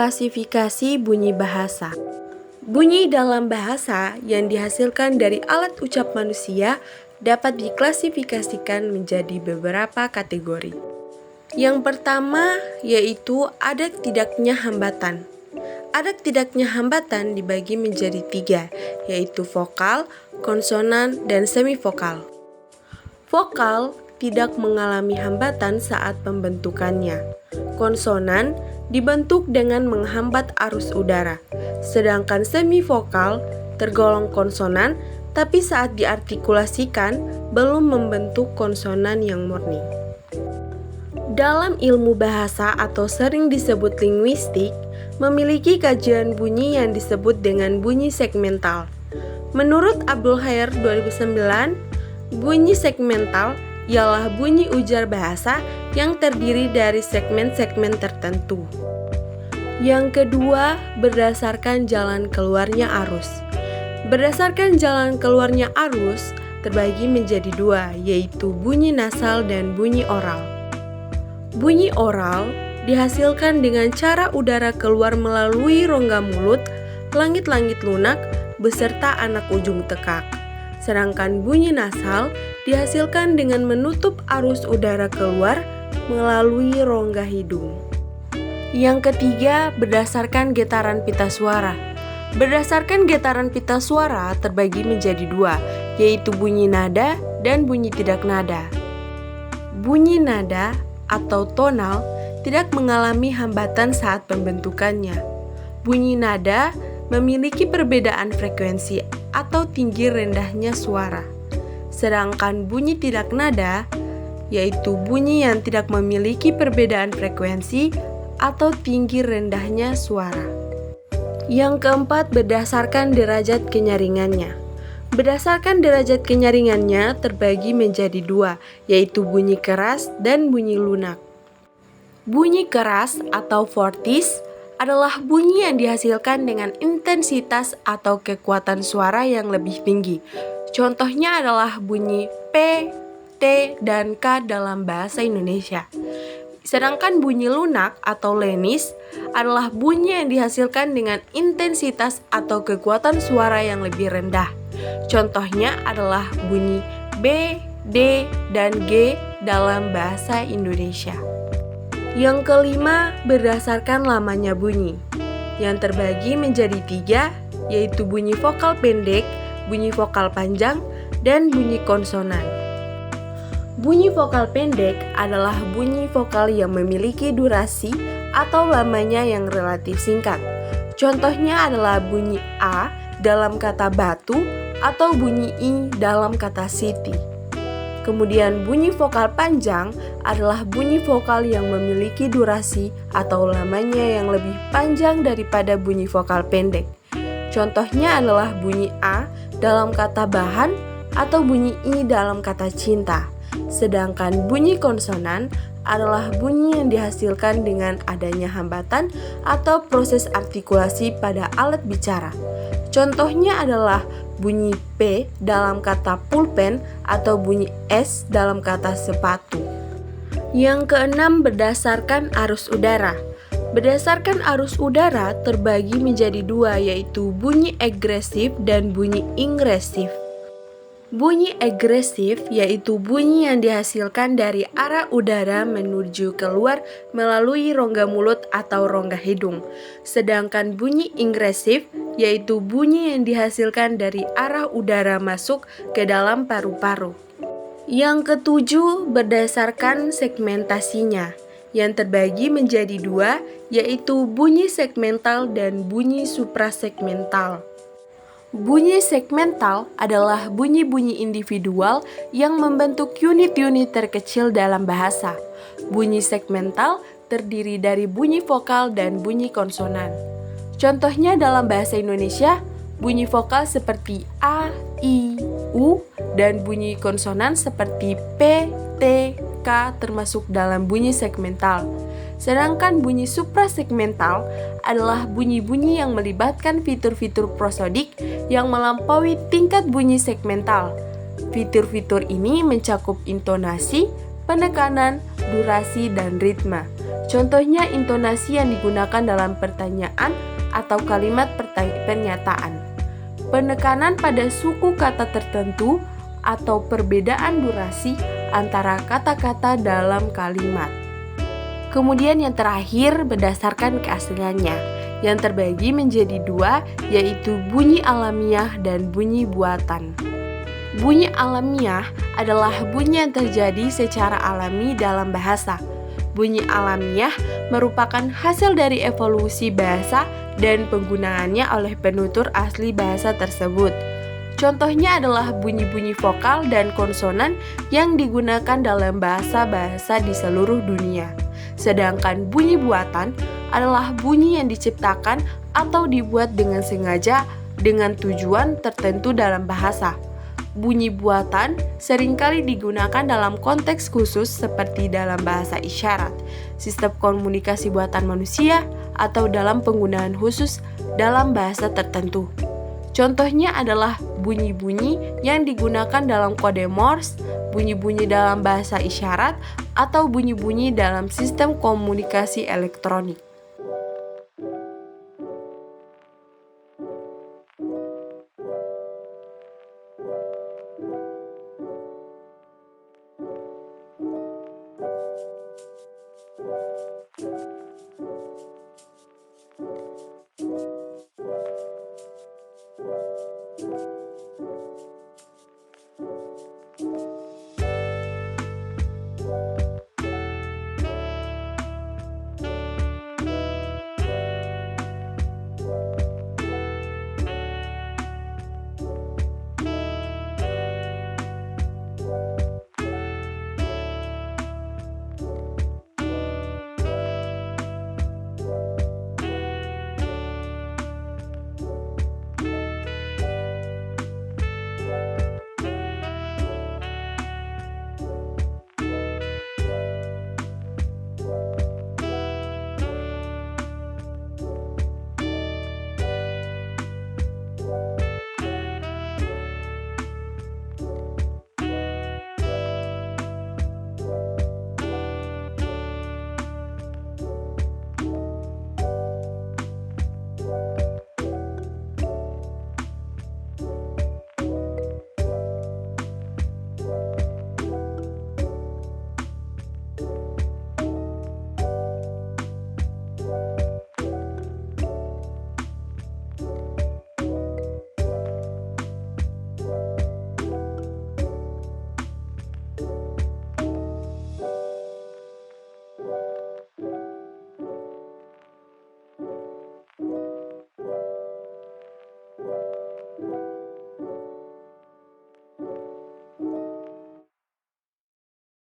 Klasifikasi bunyi bahasa. Bunyi dalam bahasa yang dihasilkan dari alat ucap manusia dapat diklasifikasikan menjadi beberapa kategori. Yang pertama yaitu ada tidaknya hambatan. Ada tidaknya hambatan dibagi menjadi 3, yaitu vokal, konsonan, dan semivokal. Vokal tidak mengalami hambatan saat pembentukannya. Konsonan dibentuk dengan menghambat arus udara, sedangkan semivokal tergolong konsonan tapi saat diartikulasikan belum membentuk konsonan yang murni. Dalam ilmu bahasa atau sering disebut linguistik, memiliki kajian bunyi yang disebut dengan bunyi segmental. Menurut Abdul Khair 2009, bunyi segmental ialah bunyi ujar bahasa yang terdiri dari segmen-segmen tertentu. Yang kedua, berdasarkan jalan keluarnya arus. Berdasarkan jalan keluarnya arus, terbagi menjadi 2, yaitu bunyi nasal dan bunyi oral. Bunyi oral dihasilkan dengan cara udara keluar melalui rongga mulut, langit-langit lunak, beserta anak ujung tekak. Sedangkan bunyi nasal dihasilkan dengan menutup arus udara keluar melalui rongga hidung. Yang ketiga, berdasarkan getaran pita suara. Berdasarkan getaran pita suara terbagi menjadi 2, yaitu bunyi nada dan bunyi tidak nada. Bunyi nada atau tonal tidak mengalami hambatan saat pembentukannya. Bunyi nada memiliki perbedaan frekuensi atau tinggi rendahnya suara. Sedangkan bunyi tidak nada yaitu bunyi yang tidak memiliki perbedaan frekuensi atau tinggi rendahnya suara. Yang keempat, berdasarkan derajat kenyaringannya. Berdasarkan derajat kenyaringannya terbagi menjadi 2, yaitu bunyi keras dan bunyi lunak. Bunyi keras atau fortis adalah bunyi yang dihasilkan dengan intensitas atau kekuatan suara yang lebih tinggi. Contohnya adalah bunyi P, T, dan K dalam bahasa Indonesia. Sedangkan bunyi lunak atau lenis adalah bunyi yang dihasilkan dengan intensitas atau kekuatan suara yang lebih rendah. Contohnya adalah bunyi B, D, dan G dalam bahasa Indonesia. Yang kelima, berdasarkan lamanya bunyi, yang terbagi menjadi 3, yaitu bunyi vokal pendek, bunyi vokal panjang, dan bunyi konsonan. Bunyi vokal pendek adalah bunyi vokal yang memiliki durasi atau lamanya yang relatif singkat. Contohnya adalah bunyi A dalam kata batu atau bunyi I dalam kata city. Kemudian bunyi vokal panjang adalah bunyi vokal yang memiliki durasi atau lamanya yang lebih panjang daripada bunyi vokal pendek. Contohnya adalah bunyi A dalam kata bahan atau bunyi I dalam kata cinta. Sedangkan bunyi konsonan adalah bunyi yang dihasilkan dengan adanya hambatan atau proses artikulasi pada alat bicara. Contohnya adalah bunyi P dalam kata pulpen atau bunyi S dalam kata sepatu. Yang keenam, berdasarkan arus udara. Berdasarkan arus udara terbagi menjadi 2, yaitu bunyi agresif dan bunyi ingresif. Bunyi agresif yaitu bunyi yang dihasilkan dari arah udara menuju keluar melalui rongga mulut atau rongga hidung. Sedangkan bunyi ingresif yaitu bunyi yang dihasilkan dari arah udara masuk ke dalam paru-paru. Yang ketujuh, berdasarkan segmentasinya, yang terbagi menjadi 2, yaitu bunyi segmental dan bunyi suprasegmental. Bunyi segmental adalah bunyi-bunyi individual yang membentuk unit-unit terkecil dalam bahasa. Bunyi segmental terdiri dari bunyi vokal dan bunyi konsonan. Contohnya dalam bahasa Indonesia, bunyi vokal seperti A, I, U, dan bunyi konsonan seperti P, T, K termasuk dalam bunyi segmental. Sedangkan bunyi suprasegmental adalah bunyi-bunyi yang melibatkan fitur-fitur prosodik yang melampaui tingkat bunyi segmental. Fitur-fitur ini mencakup intonasi, penekanan, durasi, dan ritme. Contohnya intonasi yang digunakan dalam pertanyaan atau kalimat pernyataan. Penekanan pada suku kata tertentu atau perbedaan durasi antara kata-kata dalam kalimat. Kemudian yang terakhir berdasarkan keasliannya, yang terbagi menjadi dua, yaitu bunyi alamiah dan bunyi buatan. Bunyi alamiah adalah bunyi yang terjadi secara alami dalam bahasa. Bunyi alamiah merupakan hasil dari evolusi bahasa dan penggunaannya oleh penutur asli bahasa tersebut. Contohnya adalah bunyi-bunyi vokal dan konsonan yang digunakan dalam bahasa-bahasa di seluruh dunia. Sedangkan bunyi buatan adalah bunyi yang diciptakan atau dibuat dengan sengaja dengan tujuan tertentu dalam bahasa. Bunyi buatan seringkali digunakan dalam konteks khusus seperti dalam bahasa isyarat, sistem komunikasi buatan manusia, atau dalam penggunaan khusus dalam bahasa tertentu. Contohnya adalah bunyi-bunyi yang digunakan dalam kode Morse, bunyi-bunyi dalam bahasa isyarat, atau bunyi-bunyi dalam sistem komunikasi elektronik.